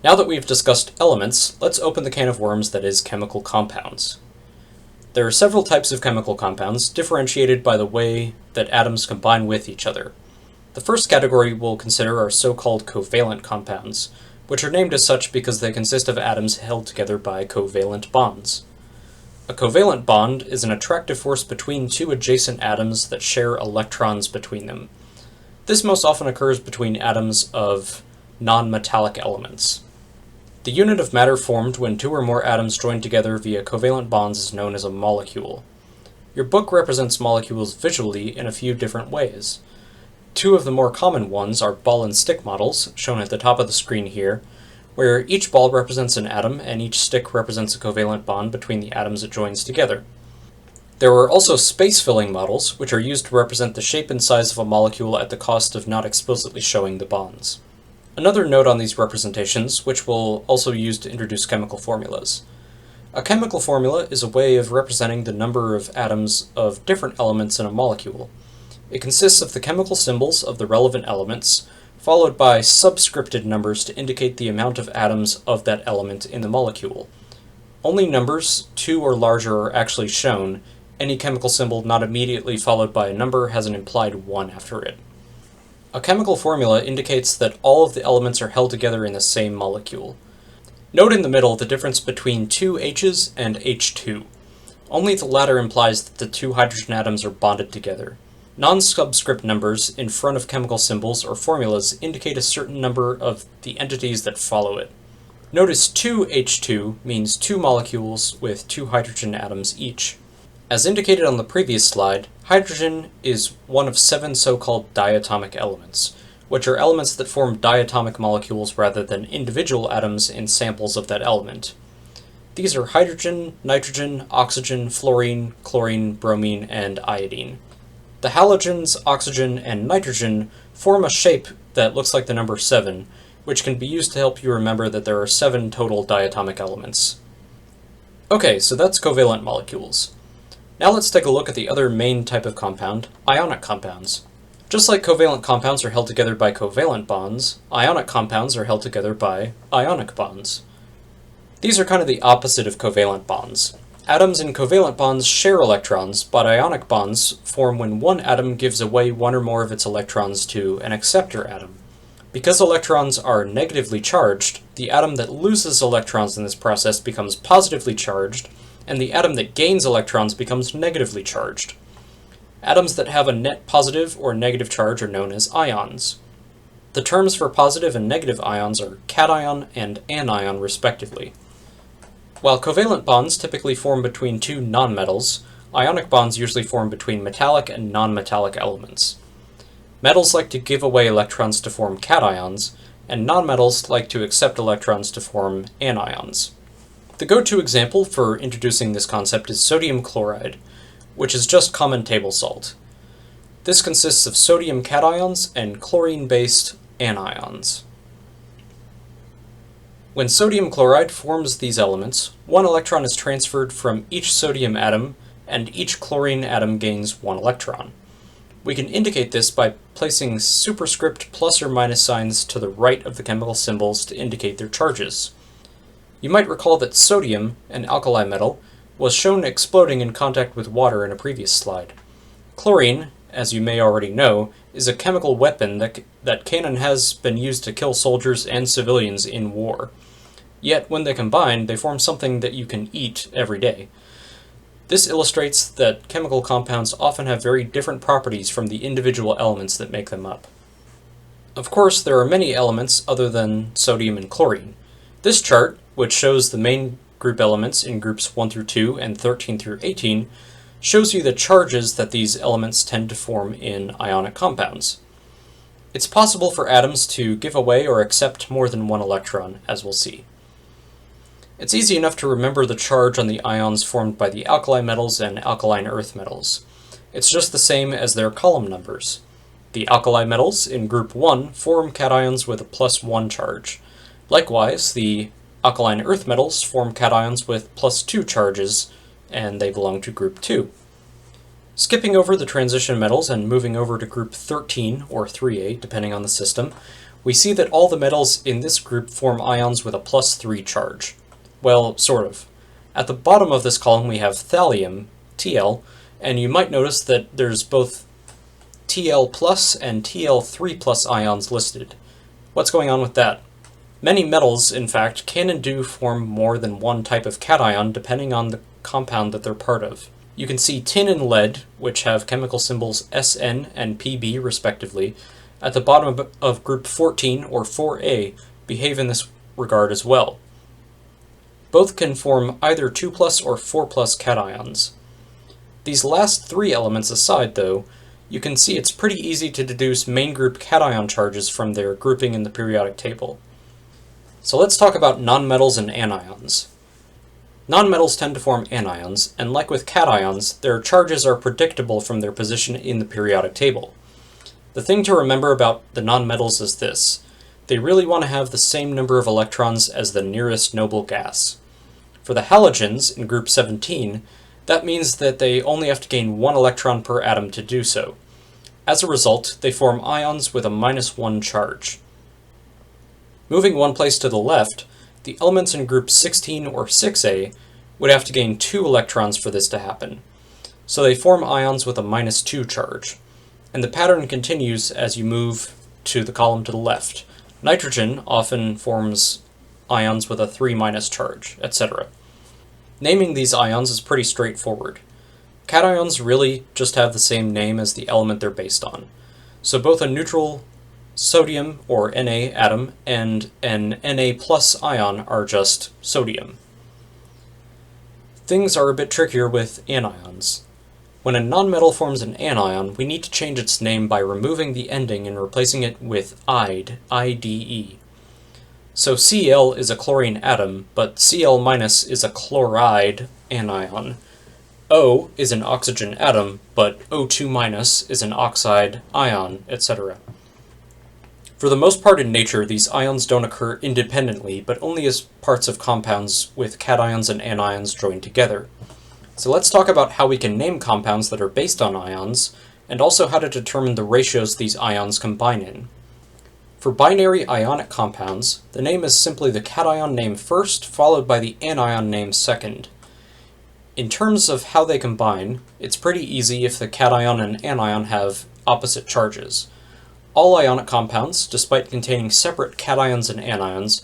Now that we've discussed elements, let's open the can of worms that is chemical compounds. There are several types of chemical compounds, differentiated by the way that atoms combine with each other. The first category we'll consider are so-called covalent compounds, which are named as such because they consist of atoms held together by covalent bonds. A covalent bond is an attractive force between two adjacent atoms that share electrons between them. This most often occurs between atoms of non-metallic elements. The unit of matter formed when two or more atoms join together via covalent bonds is known as a molecule. Your book represents molecules visually in a few different ways. Two of the more common ones are ball and stick models, shown at the top of the screen here, where each ball represents an atom and each stick represents a covalent bond between the atoms it joins together. There are also space-filling models, which are used to represent the shape and size of a molecule at the cost of not explicitly showing the bonds. Another note on these representations, which we'll also use to introduce chemical formulas. A chemical formula is a way of representing the number of atoms of different elements in a molecule. It consists of the chemical symbols of the relevant elements, followed by subscripted numbers to indicate the amount of atoms of that element in the molecule. Only numbers 2 or larger are actually shown. Any chemical symbol not immediately followed by a number has an implied 1 after it. A chemical formula indicates that all of the elements are held together in the same molecule. Note in the middle the difference between two H's and H2. Only the latter implies that the two hydrogen atoms are bonded together. Non-subscript numbers in front of chemical symbols or formulas indicate a certain number of the entities that follow it. Notice 2H2 means two molecules with two hydrogen atoms each. As indicated on the previous slide, hydrogen is one of 7 so-called diatomic elements, which are elements that form diatomic molecules rather than individual atoms in samples of that element. These are hydrogen, nitrogen, oxygen, fluorine, chlorine, bromine, and iodine. The halogens, oxygen, and nitrogen form a shape that looks like the number 7, which can be used to help you remember that there are 7 total diatomic elements. Okay, so that's covalent molecules. Now let's take a look at the other main type of compound, ionic compounds. Just like covalent compounds are held together by covalent bonds, ionic compounds are held together by ionic bonds. These are kind of the opposite of covalent bonds. Atoms in covalent bonds share electrons, but ionic bonds form when one atom gives away one or more of its electrons to an acceptor atom. Because electrons are negatively charged, the atom that loses electrons in this process becomes positively charged, and the atom that gains electrons becomes negatively charged. Atoms that have a net positive or negative charge are known as ions. The terms for positive and negative ions are cation and anion respectively. While covalent bonds typically form between two nonmetals, ionic bonds usually form between metallic and nonmetallic elements. Metals like to give away electrons to form cations, and nonmetals like to accept electrons to form anions. The go-to example for introducing this concept is sodium chloride, which is just common table salt. This consists of sodium cations and chlorine-based anions. When sodium chloride forms these elements, one electron is transferred from each sodium atom, and each chlorine atom gains one electron. We can indicate this by placing superscript plus or minus signs to the right of the chemical symbols to indicate their charges. You might recall that sodium, an alkali metal, was shown exploding in contact with water in a previous slide. Chlorine, as you may already know, is a chemical weapon that can and has been used to kill soldiers and civilians in war. Yet, when they combine, they form something that you can eat every day. This illustrates that chemical compounds often have very different properties from the individual elements that make them up. Of course, there are many elements other than sodium and chlorine. This chart, which shows the main group elements in groups 1 through 2 and 13 through 18, shows you the charges that these elements tend to form in ionic compounds. It's possible for atoms to give away or accept more than one electron, as we'll see. It's easy enough to remember the charge on the ions formed by the alkali metals and alkaline earth metals. It's just the same as their column numbers. The alkali metals in group 1 form cations with a +1 charge. Likewise, the alkaline earth metals form cations with +2 charges, and they belong to group 2. Skipping over the transition metals and moving over to group 13, or 3A, depending on the system, we see that all the metals in this group form ions with a +3 charge. Well, sort of. At the bottom of this column we have thallium, Tl, and you might notice that there's both Tl plus and Tl3 plus ions listed. What's going on with that? Many metals, in fact, can and do form more than one type of cation depending on the compound that they're part of. You can see tin and lead, which have chemical symbols Sn and Pb respectively, at the bottom of group 14 or 4a behave in this regard as well. Both can form either 2+ or 4+ cations. These last three elements aside, though, you can see it's pretty easy to deduce main group cation charges from their grouping in the periodic table. So let's talk about nonmetals and anions. Nonmetals tend to form anions, and like with cations, their charges are predictable from their position in the periodic table. The thing to remember about the nonmetals is this: they really want to have the same number of electrons as the nearest noble gas. For the halogens in group 17, that means that they only have to gain 1 electron per atom to do so. As a result, they form ions with a -1 charge. Moving one place to the left, the elements in group 16 or 6a would have to gain 2 electrons for this to happen. So they form ions with a -2 charge. And the pattern continues as you move to the column to the left. Nitrogen often forms ions with a 3- charge, etc. Naming these ions is pretty straightforward. Cations really just have the same name as the element they're based on. So both a neutral sodium or Na atom and an Na+ ion are just sodium. Things are a bit trickier with anions. When a nonmetal forms an anion, we need to change its name by removing the ending and replacing it with ide, I-D-E. So Cl is a chlorine atom, but Cl- is a chloride anion. O is an oxygen atom, but O2- is an oxide ion, etc. For the most part in nature, these ions don't occur independently, but only as parts of compounds with cations and anions joined together. So let's talk about how we can name compounds that are based on ions, and also how to determine the ratios these ions combine in. For binary ionic compounds, the name is simply the cation name first, followed by the anion name second. In terms of how they combine, it's pretty easy if the cation and anion have opposite charges. All ionic compounds, despite containing separate cations and anions,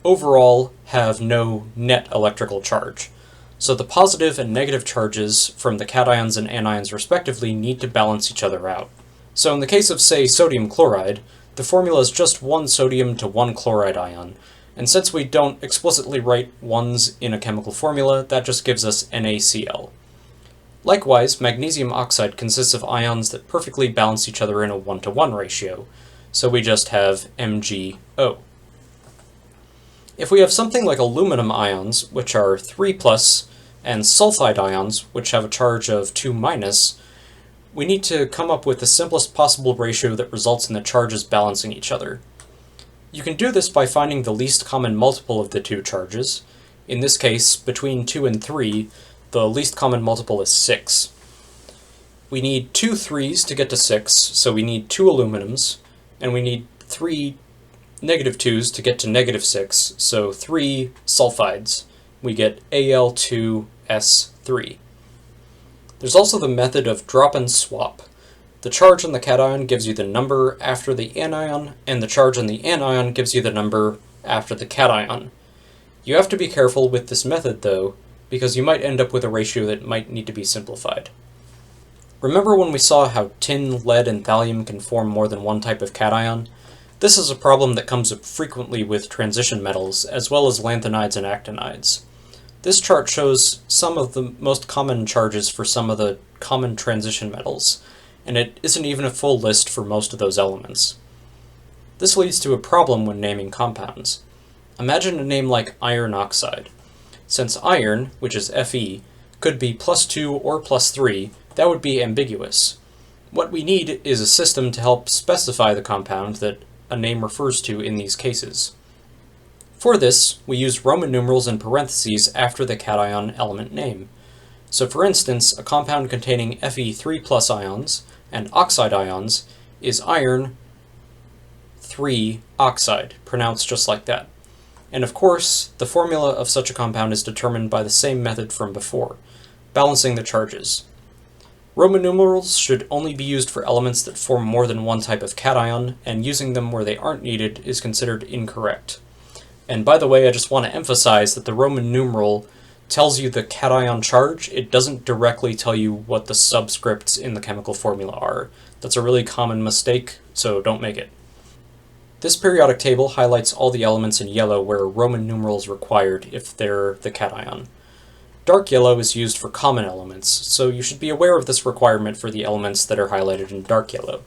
overall have no net electrical charge. So the positive and negative charges from the cations and anions respectively need to balance each other out. So in the case of, say, sodium chloride, the formula is just 1 sodium to 1 chloride ion, and since we don't explicitly write 1s in a chemical formula, that just gives us NaCl. Likewise, magnesium oxide consists of ions that perfectly balance each other in a 1-to-1 ratio, so we just have MgO. If we have something like aluminum ions, which are 3+, and sulfide ions, which have a charge of 2-, we need to come up with the simplest possible ratio that results in the charges balancing each other. You can do this by finding the least common multiple of the two charges. In this case, between 2 and 3, the least common multiple is 6. We need 2 3s to get to 6, so we need 2 aluminums, and we need 3 -2s to get to -6, so 3 sulfides. We get Al2S3. There's also the method of drop and swap. The charge on the cation gives you the number after the anion, and the charge on the anion gives you the number after the cation. You have to be careful with this method, though, because you might end up with a ratio that might need to be simplified. Remember when we saw how tin, lead, and thallium can form more than one type of cation? This is a problem that comes up frequently with transition metals, as well as lanthanides and actinides. This chart shows some of the most common charges for some of the common transition metals, and it isn't even a full list for most of those elements. This leads to a problem when naming compounds. Imagine a name like iron oxide. Since iron, which is Fe, could be +2 or +3, that would be ambiguous. What we need is a system to help specify the compound that a name refers to in these cases. For this, we use Roman numerals and parentheses after the cation element name. So for instance, a compound containing Fe3+ ions and oxide ions is iron 3 oxide, pronounced just like that. And of course, the formula of such a compound is determined by the same method from before, balancing the charges. Roman numerals should only be used for elements that form more than one type of cation, and using them where they aren't needed is considered incorrect. And by the way, I just want to emphasize that the Roman numeral tells you the cation charge. It doesn't directly tell you what the subscripts in the chemical formula are. That's a really common mistake, so don't make it. This periodic table highlights all the elements in yellow where Roman numeral is required if they're the cation. Dark yellow is used for common elements, so you should be aware of this requirement for the elements that are highlighted in dark yellow.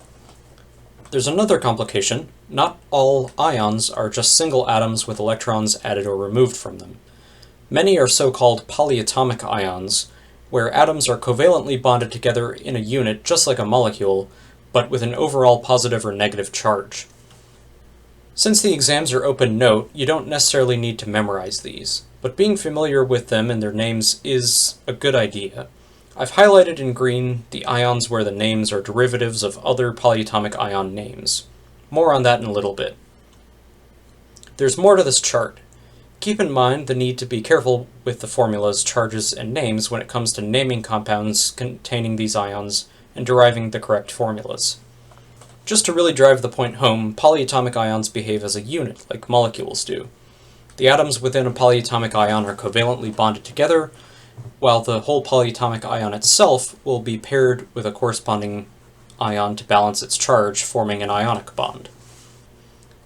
There's another complication. Not all ions are just single atoms with electrons added or removed from them. Many are so-called polyatomic ions, where atoms are covalently bonded together in a unit just like a molecule, but with an overall positive or negative charge. Since the exams are open note, you don't necessarily need to memorize these, but being familiar with them and their names is a good idea. I've highlighted in green the ions where the names are derivatives of other polyatomic ion names. More on that in a little bit. There's more to this chart. Keep in mind the need to be careful with the formulas, charges, and names when it comes to naming compounds containing these ions and deriving the correct formulas. Just to really drive the point home, polyatomic ions behave as a unit, like molecules do. The atoms within a polyatomic ion are covalently bonded together, while the whole polyatomic ion itself will be paired with a corresponding ion to balance its charge, forming an ionic bond.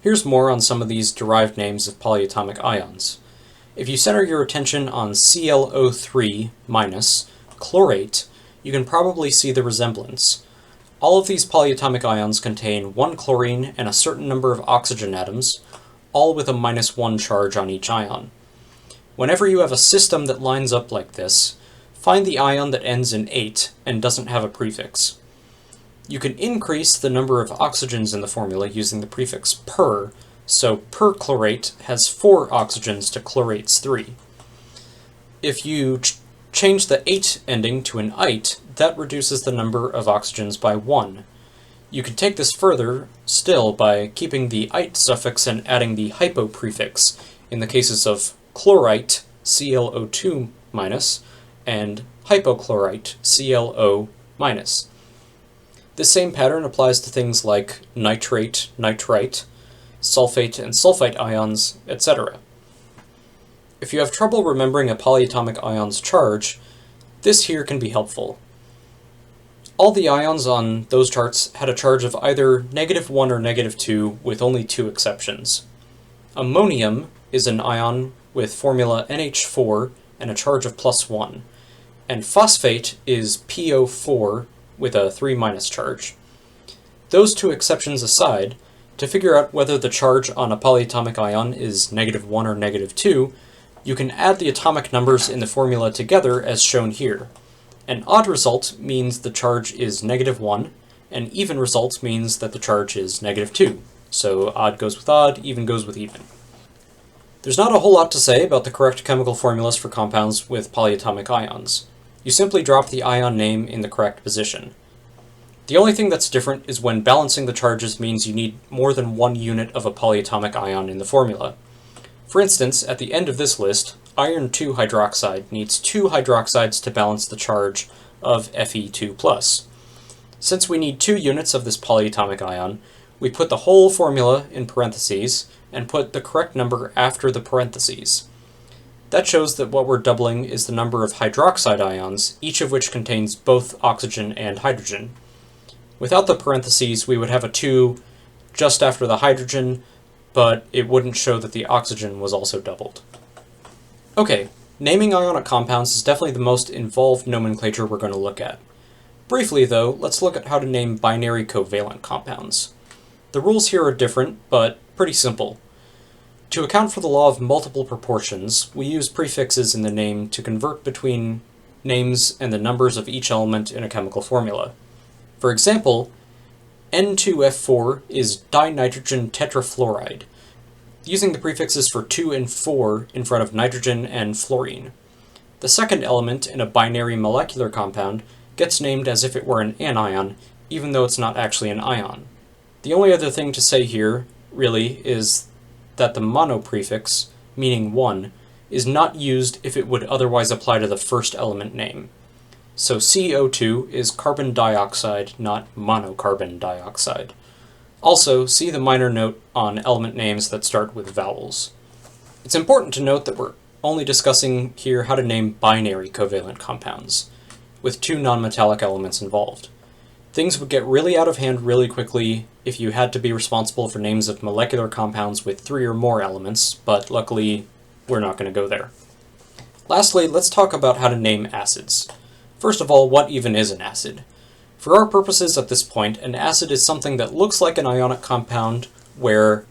Here's more on some of these derived names of polyatomic ions. If you center your attention on ClO3- chlorate, you can probably see the resemblance. All of these polyatomic ions contain one chlorine and a certain number of oxygen atoms, all with a -1 charge on each ion. Whenever you have a system that lines up like this, find the ion that ends in 8 and doesn't have a prefix. You can increase the number of oxygens in the formula using the prefix per, so perchlorate has 4 oxygens to chlorate's 3. If you change the 8 ending to an ite, that reduces the number of oxygens by 1. You can take this further still by keeping the ite suffix and adding the hypo prefix in the cases of chlorite, ClO2-, and hypochlorite, ClO-. This same pattern applies to things like nitrate, nitrite, sulfate and sulfite ions, etc. If you have trouble remembering a polyatomic ion's charge, this here can be helpful. All the ions on those charts had a charge of either -1 or -2, with only 2 exceptions. Ammonium is an ion with formula NH4 and a charge of +1, and phosphate is PO4 with a 3- charge. Those 2 exceptions aside, to figure out whether the charge on a polyatomic ion is -1 or -2, you can add the atomic numbers in the formula together as shown here. An odd result means the charge is -1, an even result means that the charge is -2. So odd goes with odd, even goes with even. There's not a whole lot to say about the correct chemical formulas for compounds with polyatomic ions. You simply drop the ion name in the correct position. The only thing that's different is when balancing the charges means you need more than 1 unit of a polyatomic ion in the formula. For instance, at the end of this list, iron 2 hydroxide needs 2 hydroxides to balance the charge of Fe2+. Since we need 2 units of this polyatomic ion, we put the whole formula in parentheses and put the correct number after the parentheses. That shows that what we're doubling is the number of hydroxide ions, each of which contains both oxygen and hydrogen. Without the parentheses, we would have a 2 just after the hydrogen, but it wouldn't show that the oxygen was also doubled. Okay, naming ionic compounds is definitely the most involved nomenclature we're going to look at. Briefly though, let's look at how to name binary covalent compounds. The rules here are different, but pretty simple. To account for the law of multiple proportions, we use prefixes in the name to convert between names and the numbers of each element in a chemical formula. For example, N2F4 is dinitrogen tetrafluoride, using the prefixes for 2 and 4 in front of nitrogen and fluorine. The second element in a binary molecular compound gets named as if it were an anion, even though it's not actually an ion. The only other thing to say here really, is that the mono prefix, meaning 1, is not used if it would otherwise apply to the first element name. So CO2 is carbon dioxide, not monocarbon dioxide. Also, see the minor note on element names that start with vowels. It's important to note that we're only discussing here how to name binary covalent compounds, with 2 nonmetallic elements involved. Things would get really out of hand really quickly if you had to be responsible for names of molecular compounds with 3 or more elements, but luckily we're not going to go there. Lastly, let's talk about how to name acids. First of all, what even is an acid? For our purposes at this point, an acid is something that looks like an ionic compound where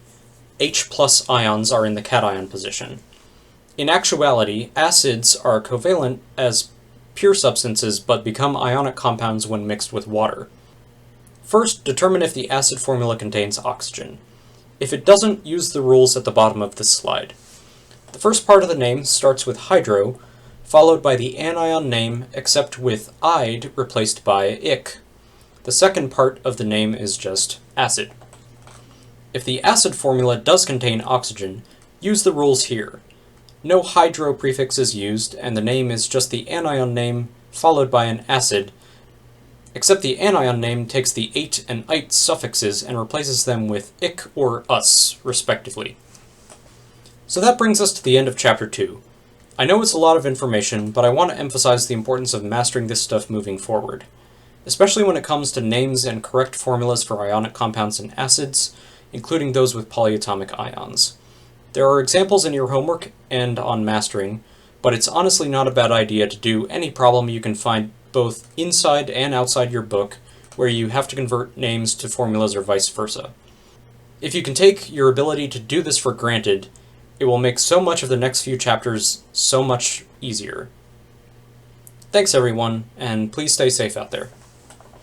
H+ ions are in the cation position. In actuality, acids are covalent as pure substances but become ionic compounds when mixed with water. First, determine if the acid formula contains oxygen. If it doesn't, use the rules at the bottom of this slide. The first part of the name starts with hydro, followed by the anion name except with "ide" replaced by "ic." The second part of the name is just acid. If the acid formula does contain oxygen, use the rules here. No hydro prefix is used, and the name is just the anion name followed by an acid, except the anion name takes the ate and ite suffixes and replaces them with ic or us, respectively. So that brings us to the end of Chapter 2. I know it's a lot of information, but I want to emphasize the importance of mastering this stuff moving forward, especially when it comes to names and correct formulas for ionic compounds and acids, including those with polyatomic ions. There are examples in your homework and on mastering, but it's honestly not a bad idea to do any problem you can find both inside and outside your book where you have to convert names to formulas or vice versa. If you can take your ability to do this for granted, it will make so much of the next few chapters so much easier. Thanks everyone, and please stay safe out there.